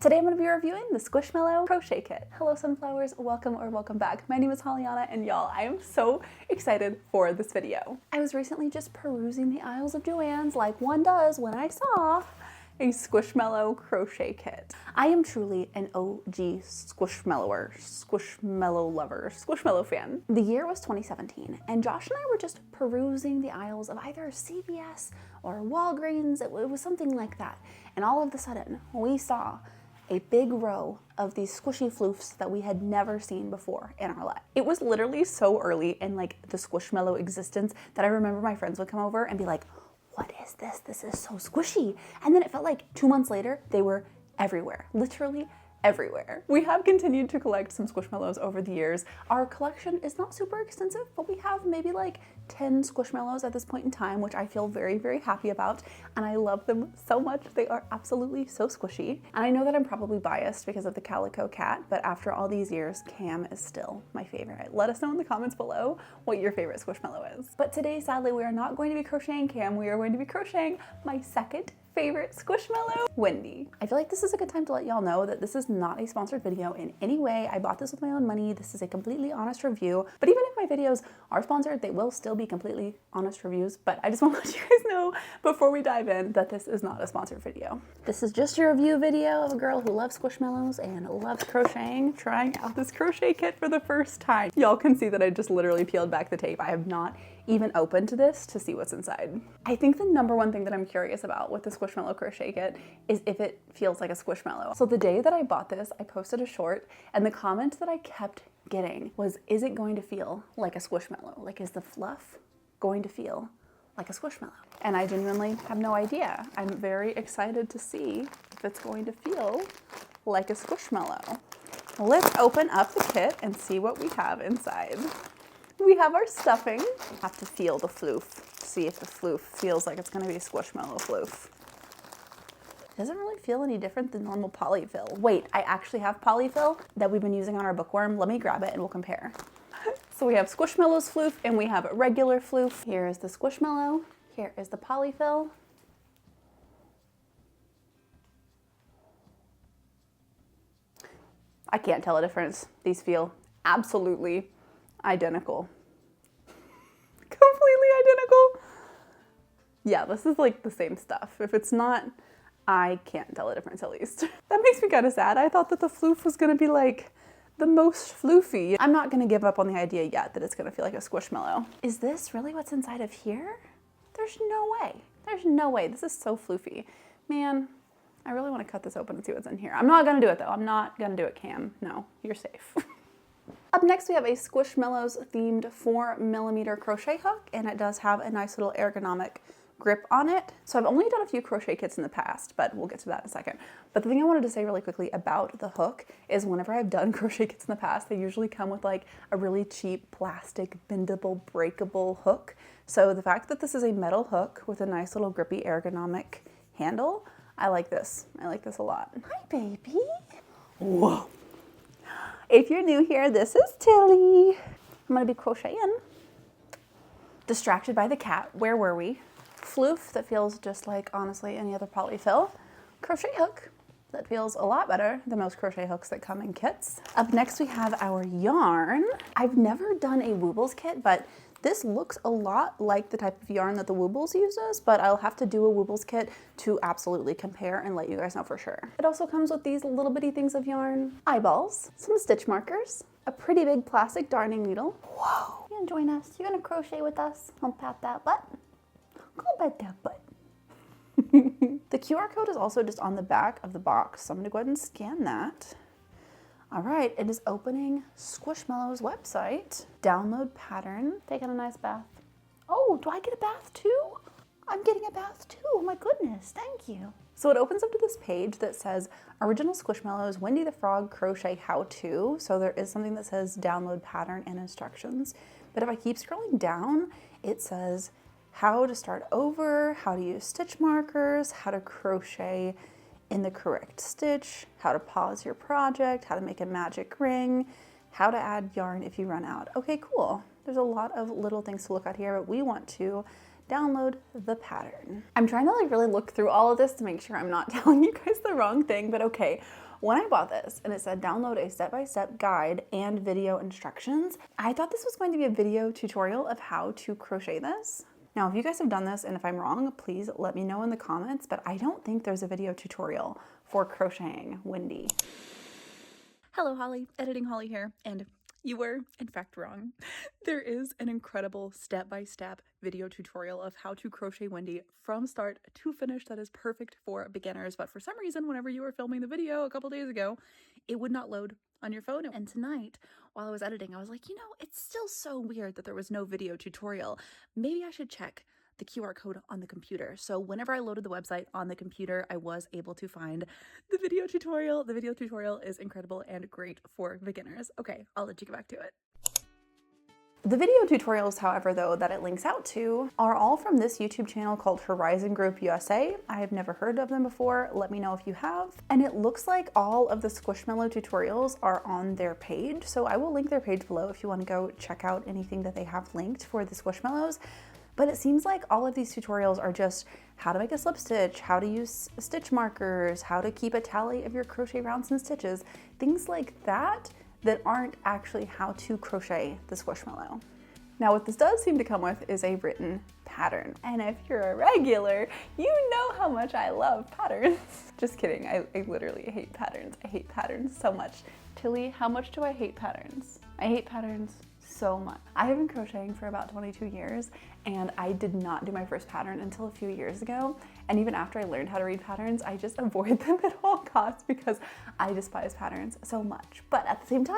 Today I'm going to be reviewing the Squishmallow crochet kit. Hello sunflowers, welcome or welcome back. My name is Auna and y'all, I am so excited for this video. I was recently just perusing the aisles of Joann's like one does when I saw a Squishmallow crochet kit. I am truly an OG Squishmallower, Squishmallow lover, Squishmallow fan. The year was 2017 and Josh and I were just perusing the aisles of either CVS or Walgreens, it was something like that. And all of a sudden we saw a big row of these squishy floofs that we had never seen before in our life. It was literally so early in like the Squishmallow existence that I remember my friends would come over and be like, what is this? This is so squishy. And then it felt like 2 months later, they were everywhere, literally everywhere. We have continued to collect some Squishmallows over the years. Our collection is not super extensive, but we have maybe like 10 Squishmallows at this point in time, which I feel very, very happy about. And I love them so much. They are absolutely so squishy. And I know that I'm probably biased because of the calico cat, but after all these years, Cam is still my favorite. Let us know in the comments below what your favorite Squishmallow is. But today, sadly, we are not going to be crocheting Cam. We are going to be crocheting my second favorite Squishmallow, Wendy. I feel like this is a good time to let y'all know that this is not a sponsored video in any way. I bought this with my own money. This is a completely honest review. But even if my videos are sponsored, they will still be completely honest reviews. But I just want to let you guys know before we dive in that this is not a sponsored video. This is just a review video of a girl who loves Squishmallows and loves crocheting, trying out this crochet kit for the first time. Y'all can see that I just literally peeled back the tape. I have not even opened this to see what's inside. I think the number one thing that I'm curious about with the Squishmallow crochet kit is if it feels like a Squishmallow. So the day that I bought this, I posted a short and the comment that I kept getting was, is it going to feel like a Squishmallow? Like, is the fluff going to feel like a Squishmallow? And I genuinely have no idea. I'm very excited to see if it's going to feel like a Squishmallow. Let's open up the kit and see what we have inside. We have our stuffing. Have to feel the floof, see if the floof feels like it's gonna be a Squishmallow floof. It doesn't really feel any different than normal polyfill. Wait, I actually have polyfill that we've been using on our bookworm. Let me grab it and we'll compare. So we have Squishmallow's floof and we have regular floof. Here is the Squishmallow, here is the polyfill. I can't tell a difference. These feel absolutely identical. Completely identical. Yeah, this is like the same stuff. If it's not, I can't tell a difference at least. That makes me kind of sad. I thought that the floof was gonna be like the most floofy. I'm not gonna give up on the idea yet that it's gonna feel like a Squishmallow. Is this really what's inside of here? There's no way. There's no way. This is so floofy. Man, I really want to cut this open and see what's in here. I'm not gonna do it though. I'm not gonna do it, Cam. No, you're safe. Up next we have a Squishmallows themed 4mm crochet hook, and it does have a nice little ergonomic grip on it. So I've only done a few crochet kits in the past, but we'll get to that in a second. But the thing I wanted to say really quickly about the hook is whenever I've done crochet kits in the past, they usually come with like a really cheap plastic bendable breakable hook. So the fact that this is a metal hook with a nice little grippy ergonomic handle, I like this. I like this a lot. Hi baby. Whoa. If you're new here, this is Tilly. I'm gonna be crocheting. Distracted by the cat, where were we? Floof that feels just like, honestly, any other polyfill. Crochet hook that feels a lot better than most crochet hooks that come in kits. Up next we have our yarn. I've never done a Woobles kit, but this looks a lot like the type of yarn that the Woobles uses, but I'll have to do a Woobles kit to absolutely compare and let you guys know for sure. It also comes with these little bitty things of yarn, eyeballs, some stitch markers, a pretty big plastic darning needle. Whoa, you gonna join us? You gonna crochet with us? I'll pat that butt. Go pat that butt. The QR code is also just on the back of the box, so I'm gonna go ahead and scan that. All right, it is opening Squishmallow's website. Download pattern, taking a nice bath. Oh, do I get a bath too? I'm getting a bath too, oh my goodness, thank you. So it opens up to this page that says Original Squishmallows Wendy the Frog Crochet How-To. So there is something that says download pattern and instructions. But if I keep scrolling down, it says how to start over, how to use stitch markers, how to crochet in the correct stitch, how to pause your project, how to make a magic ring, how to add yarn if you run out. Okay, cool. There's a lot of little things to look at here, but we want to download the pattern. I'm trying to like really look through all of this to make sure I'm not telling you guys the wrong thing, but okay. When I bought this and it said download a step-by-step guide and video instructions, I thought this was going to be a video tutorial of how to crochet this. Now, if you guys have done this and if I'm wrong, please let me know in the comments, but I don't think there's a video tutorial for crocheting Wendy. Hello, Holly, Editing Holly here, and you were, in fact, wrong. There is an incredible step-by-step video tutorial of how to crochet Wendy from start to finish that is perfect for beginners, but for some reason, whenever you were filming the video a couple days ago, it would not load on your phone. And tonight, while I was editing, I was like, you know, it's still so weird that there was no video tutorial. Maybe I should check the QR code on the computer. So whenever I loaded the website on the computer, I was able to find the video tutorial. The video tutorial is incredible and great for beginners. Okay, I'll let you get back to it. The video tutorials, however, though, that it links out to are all from this YouTube channel called Horizon Group USA. I have never heard of them before. Let me know if you have. And it looks like all of the Squishmallow tutorials are on their page. So I will link their page below if you want to go check out anything that they have linked for the Squishmallows. But it seems like all of these tutorials are just how to make a slip stitch, how to use stitch markers, how to keep a tally of your crochet rounds and stitches, things like that that aren't actually how to crochet the Squishmallow. Now, what this does seem to come with is a written pattern. And if you're a regular, you know how much I love patterns. Just kidding, I literally hate patterns. I hate patterns so much. Tilly, how much do I hate patterns? I hate patterns so much. I have been crocheting for about 22 years and I did not do my first pattern until a few years ago. And even after I learned how to read patterns, I just avoid them at all costs because I despise patterns so much. But at the same time,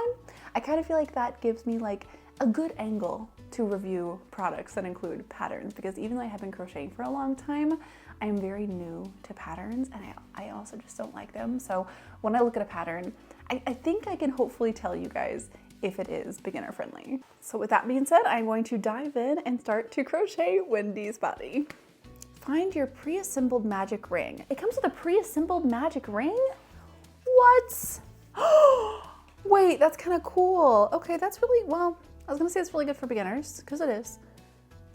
I kind of feel like that gives me like a good angle to review products that include patterns, because even though I have been crocheting for a long time, I am very new to patterns and I also just don't like them. So when I look at a pattern, I think I can hopefully tell you guys if it is beginner friendly. So with that being said, I'm going to dive in and start to crochet Wendy's body. Find your pre-assembled magic ring. It comes with a pre-assembled magic ring? What? Wait, that's kind of cool. Okay, that's really, well, I was gonna say it's really good for beginners, because it is.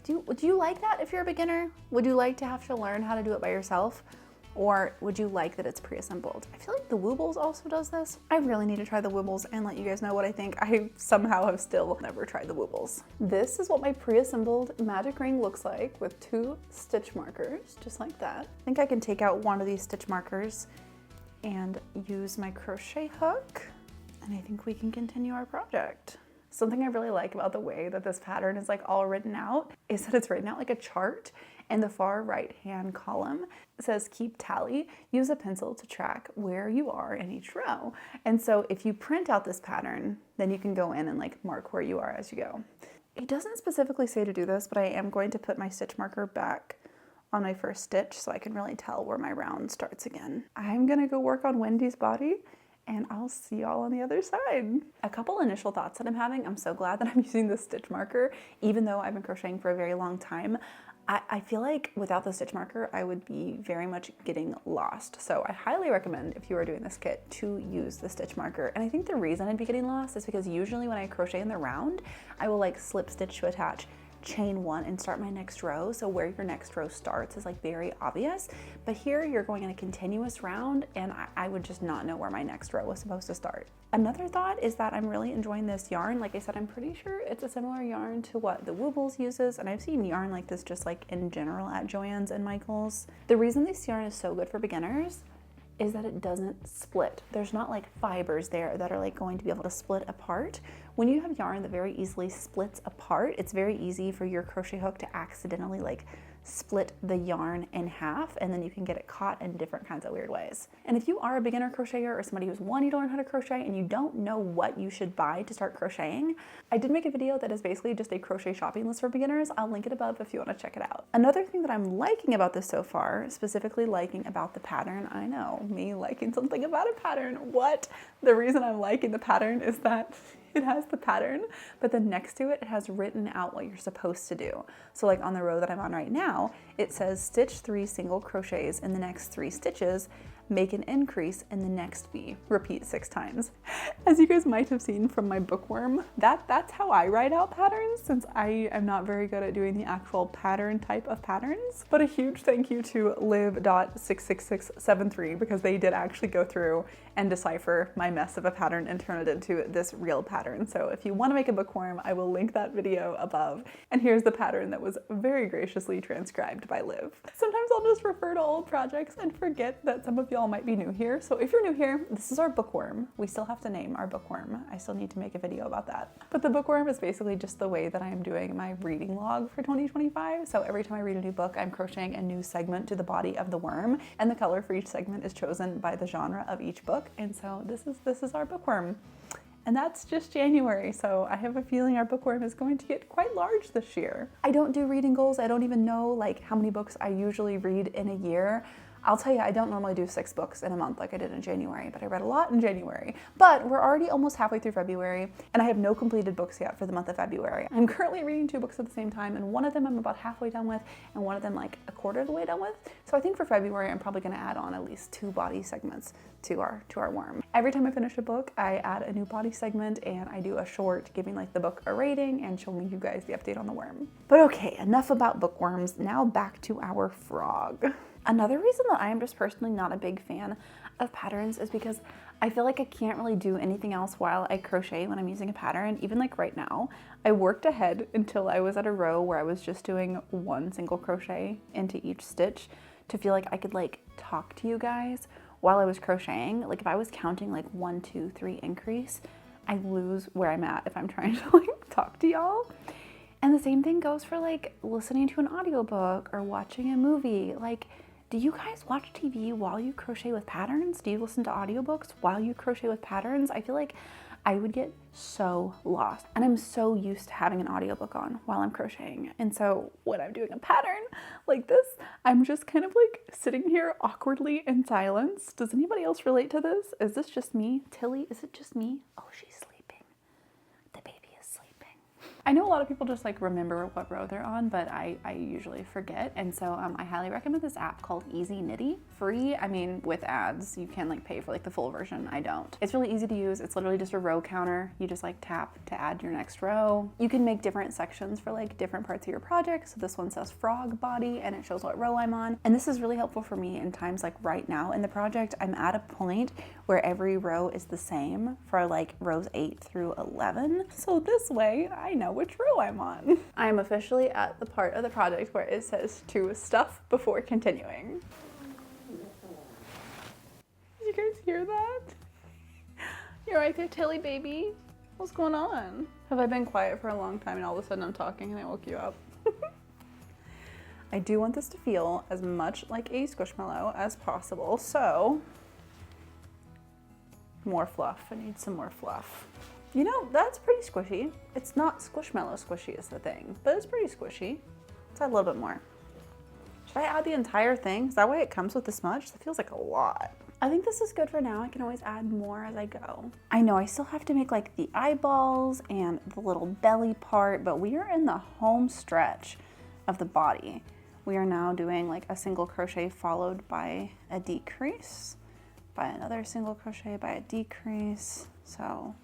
Do you like that if you're a beginner? Would you like to have to learn how to do it by yourself? Or would you like that it's pre-assembled? I feel like the Woobles also does this. I really need to try the Woobles and let you guys know what I think. I somehow have still never tried the Woobles. This is what my pre-assembled magic ring looks like with 2 stitch markers, just like that. I think I can take out one of these stitch markers and use my crochet hook, and I think we can continue our project. Something I really like about the way that this pattern is like all written out is that it's written out like a chart. In the far right hand column, it says keep tally, use a pencil to track where you are in each row. And so if you print out this pattern, then you can go in and like mark where you are as you go. It doesn't specifically say to do this, but I am going to put my stitch marker back on my first stitch so I can really tell where my round starts again. I'm gonna go work on Wendy's body and I'll see y'all on the other side. A couple initial thoughts that I'm having. I'm so glad that I'm using this stitch marker, even though I've been crocheting for a very long time. I feel like without the stitch marker, I would be very much getting lost. So I highly recommend, if you are doing this kit, to use the stitch marker. And I think the reason I'd be getting lost is because usually when I crochet in the round, I will like slip stitch to attach, chain 1 and start my next row. So where your next row starts is like very obvious, but here you're going in a continuous round and I would just not know where my next row was supposed to start. Another thought is that I'm really enjoying this yarn. Like I said, I'm pretty sure it's a similar yarn to what the Woobles uses, and I've seen yarn like this just like in general at Joann's and Michael's. The reason this yarn is so good for beginners is that it doesn't split. There's not like fibers there that are like going to be able to split apart. When you have yarn that very easily splits apart, it's very easy for your crochet hook to accidentally like split the yarn in half, and then you can get it caught in different kinds of weird ways. And if you are a beginner crocheter or somebody who's wanting to learn how to crochet and you don't know what you should buy to start crocheting, I did make a video that is basically just a crochet shopping list for beginners. I'll link it above if you want to check it out. Another thing that I'm liking about this so far, specifically liking about the pattern, I know, me liking something about a pattern, what? The reason I'm liking the pattern is that it has the pattern, but then next to it, it has written out what you're supposed to do. So like on the row that I'm on right now, it says stitch 3 single crochets in the next 3 stitches, make an increase in the next V, repeat 6 times. As you guys might have seen from my bookworm, that's how I write out patterns, since I am not very good at doing the actual pattern type of patterns. But a huge thank you to liv.66673, because they did actually go through and decipher my mess of a pattern and turn it into this real pattern. So if you want to make a bookworm, I will link that video above. And here's the pattern that was very graciously transcribed by Liv. Sometimes I'll just refer to old projects and forget that some of y'all might be new here. So if you're new here, this is our bookworm. We still have to name our bookworm. I still need to make a video about that. But the bookworm is basically just the way that I am doing my reading log for 2025. So every time I read a new book, I'm crocheting a new segment to the body of the worm, and the color for each segment is chosen by the genre of each book. And so this is our bookworm. And that's just January, so I have a feeling our bookworm is going to get quite large this year. I don't do reading goals. I don't even know like how many books I usually read in a year. I'll tell you, I don't normally do 6 books in a month like I did in January, but I read a lot in January. But we're already almost halfway through February, and I have no completed books yet for the month of February. I'm currently reading 2 books at the same time, and one of them I'm about halfway done with, and one of them like a quarter of the way done with. So I think for February, I'm probably gonna add on at least 2 body segments to our worm. Every time I finish a book, I add a new body segment, and I do a short giving like the book a rating and showing you guys the update on the worm. But okay, enough about bookworms. Now back to our frog. Another reason that I am just personally not a big fan of patterns is because I feel like I can't really do anything else while I crochet when I'm using a pattern. Even like right now, I worked ahead until I was at a row where I was just doing 1 single crochet into each stitch to feel like I could like talk to you guys while I was crocheting. Like if I was counting like 1, 2, 3 increase, I lose where I'm at if I'm trying to like talk to y'all. And the same thing goes for like listening to an audiobook or watching a movie. Like, do you guys watch TV while you crochet with patterns? Do you listen to audiobooks while you crochet with patterns? I feel like I would get so lost. And I'm so used to having an audiobook on while I'm crocheting. And so when I'm doing a pattern like this, I'm just kind of like sitting here awkwardly in silence. Does anybody else relate to this? Is this just me? Tilly, is it just me? Oh, she's sleeping. The baby is sleeping. I know a lot of people just like remember what row they're on, but I usually forget. And so I highly recommend this app called Easy Knitty. Free, I mean with ads. You can like pay for like the full version. I don't. It's really easy to use. It's literally just a row counter. You just like tap to add your next row. You can make different sections for like different parts of your project. So this one says frog body and it shows what row I'm on. And this is really helpful for me in times like right now in the project. I'm at a point where every row is the same for like rows 8 through 11. So this way I know which row I'm on. I am officially at the part of the project where it says to stuff before continuing. Did you guys hear that? You're right there, Tilly baby. What's going on? Have I been quiet for a long time and all of a sudden I'm talking and I woke you up? I do want this to feel as much like a squishmallow as possible, so more fluff. I need some more fluff. You know, that's pretty squishy. It's not squishmallow squishy is the thing, but it's pretty squishy. Let's add a little bit more. Should I add the entire thing? Is that why it comes with this much? That feels like a lot. I think this is good for now. I can always add more as I go. I know I still have to make like the eyeballs and the little belly part, but we are in the home stretch of the body. We are now doing like a single crochet followed by a decrease, by another single crochet, by a decrease. So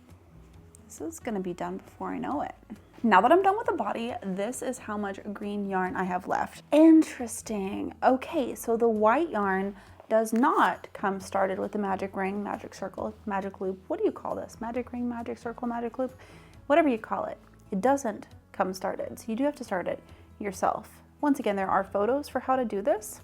this is gonna be done before I know it. Now that I'm done with the body, this is how much green yarn I have left. Interesting. Okay, so the white yarn does not come started with the magic ring, magic circle, magic loop. What do you call this? Magic ring, magic circle, magic loop? Whatever you call it. It doesn't come started, so you do have to start it yourself. Once again, there are photos for how to do this.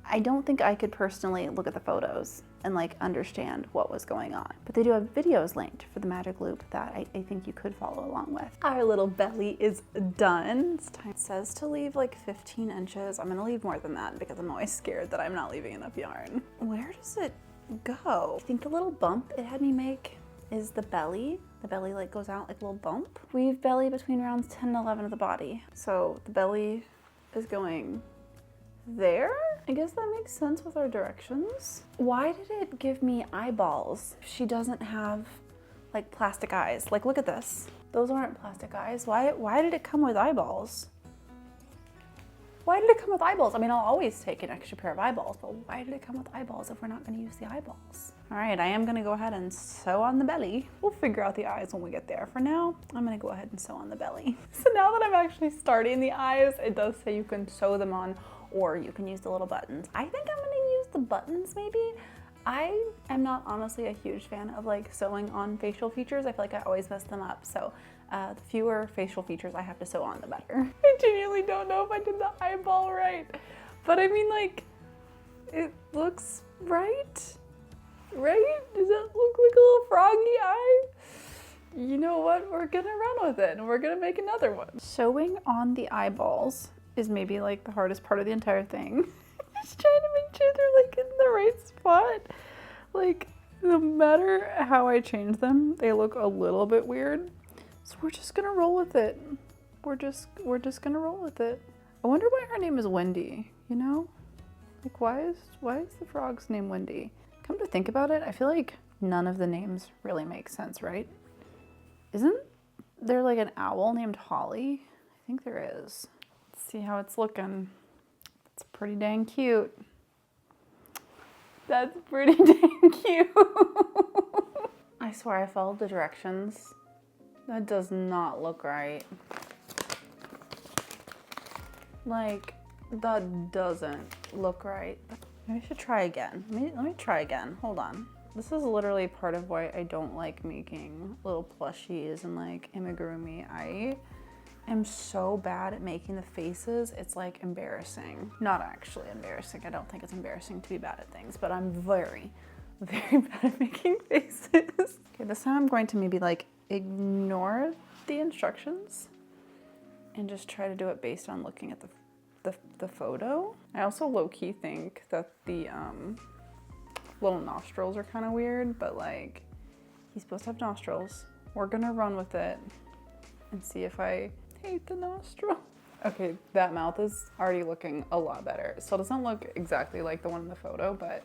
I don't think I could personally look at the photos and like understand what was going on. But they do have videos linked for the magic loop that I think you could follow along with. Our little belly is done. It's time. It says to leave like 15 inches. I'm gonna leave more than that because I'm always scared that I'm not leaving enough yarn. Where does it go? I think the little bump it had me make is the belly. The belly like goes out like a little bump. Weave belly between rounds 10 and 11 of the body. So the belly is going there? I guess that makes sense with our directions. Why did it give me eyeballs? She doesn't have like plastic eyes. Like look at this. Those aren't plastic eyes. Why did it come with eyeballs? Why did it come with eyeballs? I mean, I'll always take an extra pair of eyeballs, but why did it come with eyeballs if we're not gonna use the eyeballs? All right, I am gonna go ahead and sew on the belly. We'll figure out the eyes when we get there. For now, I'm gonna go ahead and sew on the belly. So now that I'm actually starting the eyes, it does say you can sew them on or you can use the little buttons. I think I'm gonna use the buttons maybe. I am not honestly a huge fan of like sewing on facial features. I feel like I always mess them up. So the fewer facial features I have to sew on, the better. I genuinely don't know if I did the eyeball right. But I mean, like, it looks right? Right? Does it look like a little froggy eye? You know what? We're gonna run with it and we're gonna make another one. Sewing on the eyeballs is maybe like the hardest part of the entire thing. Just trying to make sure they're like in the right spot. Like, no matter how I change them, they look a little bit weird. So we're just gonna roll with it. We're just gonna roll with it. I wonder why her name is Wendy, you know? Like, why is the frog's name Wendy? Come to think about it, I feel like none of the names really make sense, right? Isn't there like an owl named Holly? I think there is. Let's see how it's looking. It's pretty dang cute. That's pretty dang cute. I swear I followed the directions. That does not look right. Like, that doesn't look right. Maybe I should try again. Let me try again. Hold on. This is literally part of why I don't like making little plushies and like amigurumi. I am so bad at making the faces. It's like embarrassing. Not actually embarrassing. I don't think it's embarrassing to be bad at things, but I'm very, very bad at making faces. Okay, this time I'm going to maybe like ignore the instructions and just try to do it based on looking at the photo. I also low-key think that the little nostrils are kind of weird, but like, he's supposed to have nostrils. We're gonna run with it and see if I hate the nostril. Okay, that mouth is already looking a lot better. So it doesn't look exactly like the one in the photo, but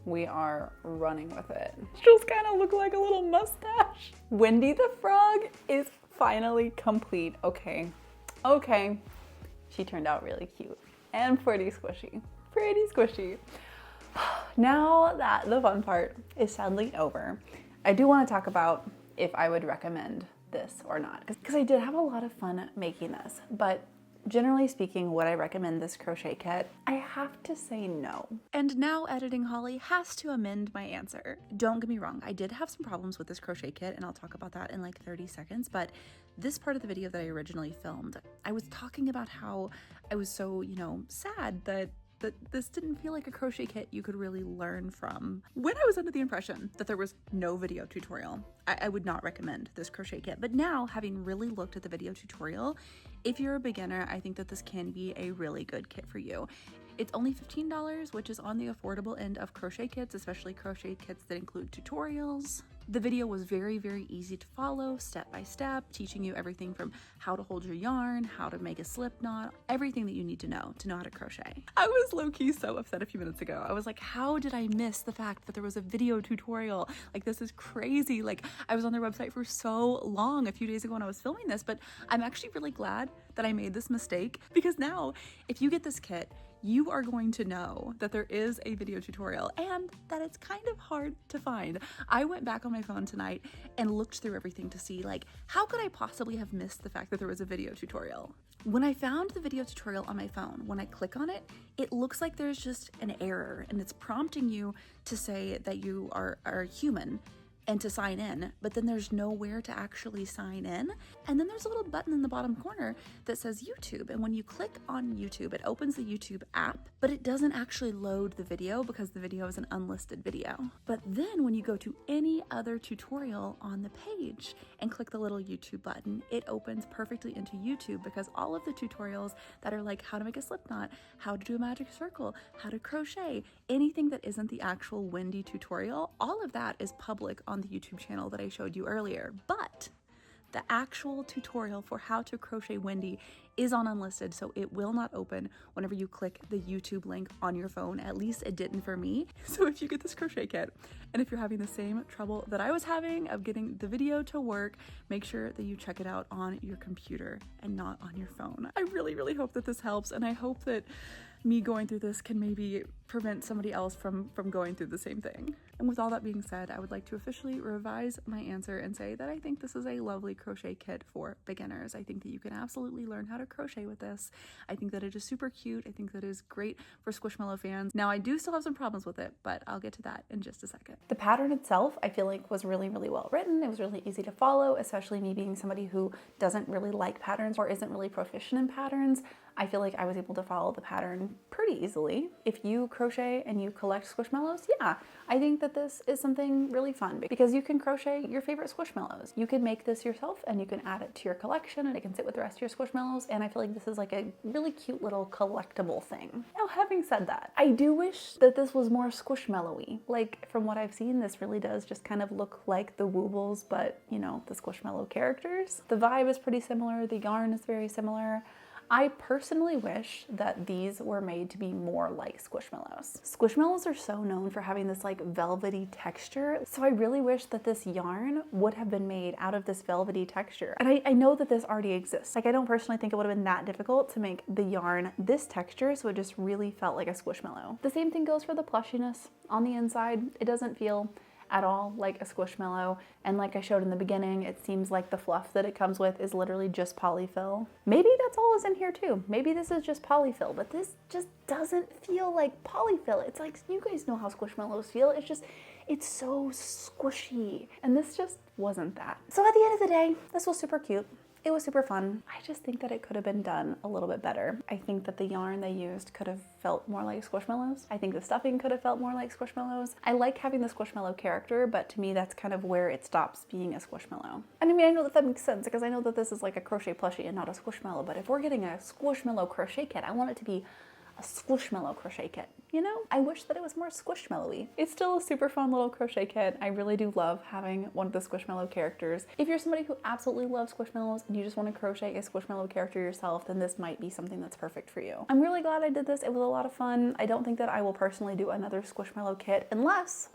we are running with it. Nostrils kind of look like a little mustache. Wendy the frog is finally complete. Okay, she turned out really cute and pretty squishy. Pretty squishy. Now that the fun part is sadly over, I do want to talk about if I would recommend this or not, because I did have a lot of fun making this, but generally speaking, would I recommend this crochet kit? I have to say no. And now Editing Holly has to amend my answer. Don't get me wrong, I did have some problems with this crochet kit, and I'll talk about that in like 30 seconds, but this part of the video that I originally filmed, I was talking about how I was so, sad that this didn't feel like a crochet kit you could really learn from. When I was under the impression that there was no video tutorial, I would not recommend this crochet kit. But now, having really looked at the video tutorial, if you're a beginner, I think that this can be a really good kit for you. It's only $15, which is on the affordable end of crochet kits, especially crochet kits that include tutorials. The video was very, very easy to follow, step by step, teaching you everything from how to hold your yarn, how to make a slip knot, everything that you need to know how to crochet. I was low-key so upset a few minutes ago. I was like, how did I miss the fact that there was a video tutorial? Like, this is crazy. Like, I was on their website for so long a few days ago when I was filming this, but I'm actually really glad that I made this mistake, because now if you get this kit, you are going to know that there is a video tutorial and that it's kind of hard to find. I went back on my phone tonight and looked through everything to see, like, how could I possibly have missed the fact that there was a video tutorial? When I found the video tutorial on my phone, when I click on it, it looks like there's just an error and it's prompting you to say that you are human and to sign in, but then there's nowhere to actually sign in. And then there's a little button in the bottom corner that says YouTube. And when you click on YouTube, it opens the YouTube app, but it doesn't actually load the video because the video is an unlisted video. But then when you go to any other tutorial on the page and click the little YouTube button, it opens perfectly into YouTube, because all of the tutorials that are like how to make a slip knot, how to do a magic circle, how to crochet, anything that isn't the actual Wendy tutorial, all of that is public on the YouTube channel that I showed you earlier. But the actual tutorial for how to crochet Wendy is on unlisted, so it will not open whenever you click the YouTube link on your phone. At least it didn't for me. So if you get this crochet kit, and if you're having the same trouble that I was having of getting the video to work, make sure that you check it out on your computer and not on your phone. I really, really hope that this helps, and I hope that me going through this can maybe prevent somebody else from going through the same thing. And with all that being said, I would like to officially revise my answer and say that I think this is a lovely crochet kit for beginners. I think that you can absolutely learn how to to crochet with this. I think that it is super cute. I think that it is great for Squishmallow fans. Now I do still have some problems with it, but I'll get to that in just a second. The pattern itself, I feel like was really, really well written. It was really easy to follow, especially me being somebody who doesn't really like patterns or isn't really proficient in patterns. I feel like I was able to follow the pattern pretty easily. If you crochet and you collect Squishmallows, yeah, I think that this is something really fun because you can crochet your favorite Squishmallows. You can make this yourself and you can add it to your collection and it can sit with the rest of your Squishmallows, and I feel like this is like a really cute little collectible thing. Now, having said that, I do wish that this was more Squishmallow-y. Like, from what I've seen, this really does just kind of look like the Woobles, but, you know, the Squishmallow characters. The vibe is pretty similar, the yarn is very similar. I personally wish that these were made to be more like Squishmallows. Squishmallows are so known for having this like velvety texture, so I really wish that this yarn would have been made out of this velvety texture. And I know that this already exists. Like, I don't personally think it would have been that difficult to make the yarn this texture, so it just really felt like a Squishmallow. The same thing goes for the plushiness on the inside. It doesn't feel at all like a Squishmallow, and like I showed in the beginning, it seems like the fluff that it comes with is literally just polyfill. Maybe that's all is in here too. Maybe this is just polyfill, but this just doesn't feel like polyfill. It's like, you guys know how Squishmallows feel. It's so squishy, and this just wasn't that. So at the end of the day, this was super cute. It was super fun. I just think that it could have been done a little bit better. I think that the yarn they used could have felt more like Squishmallows. I think the stuffing could have felt more like Squishmallows. I like having the Squishmallow character, but to me that's kind of where it stops being a Squishmallow. And I mean, I know that that makes sense because I know that this is like a crochet plushie and not a Squishmallow, but if we're getting a Squishmallow crochet kit, I want it to be a Squishmallow crochet kit, you know? I wish that it was more Squishmallow-y. It's still a super fun little crochet kit. I really do love having one of the Squishmallow characters. If you're somebody who absolutely loves Squishmallows and you just want to crochet a Squishmallow character yourself, then this might be something that's perfect for you. I'm really glad I did this. It was a lot of fun. I don't think that I will personally do another Squishmallow kit unless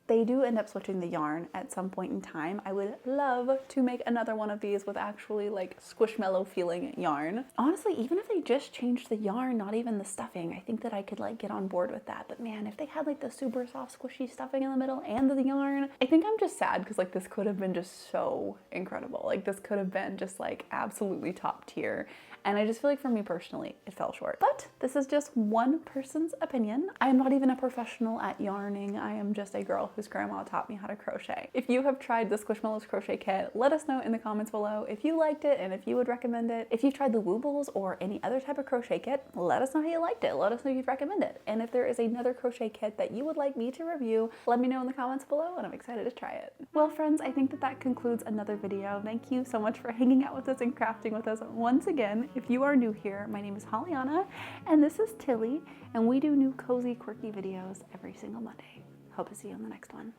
they do end up switching the yarn at some point in time. I would love to make another one of these with actually like Squishmallow feeling yarn. Honestly, even if they just changed the yarn, not even the stuffing, I think that I could like get on board with that. But man, if they had like the super soft squishy stuffing in the middle and the yarn, I think I'm just sad because like this could have been just so incredible. Like this could have been just like absolutely top tier. And I just feel like for me personally, it fell short. But this is just one person's opinion. I am not even a professional at yarning. I am just a girl whose grandma taught me how to crochet. If you have tried the Squishmallows crochet kit, let us know in the comments below if you liked it and if you would recommend it. If you've tried the Woobles or any other type of crochet kit, let us know how you liked it. Let us know if you'd recommend it. And if there is another crochet kit that you would like me to review, let me know in the comments below and I'm excited to try it. Well friends, I think that that concludes another video. Thank you so much for hanging out with us and crafting with us once again. If you are new here, my name is Auna and this is Tilly, and we do new cozy quirky videos every single Monday. Hope to see you on the next one.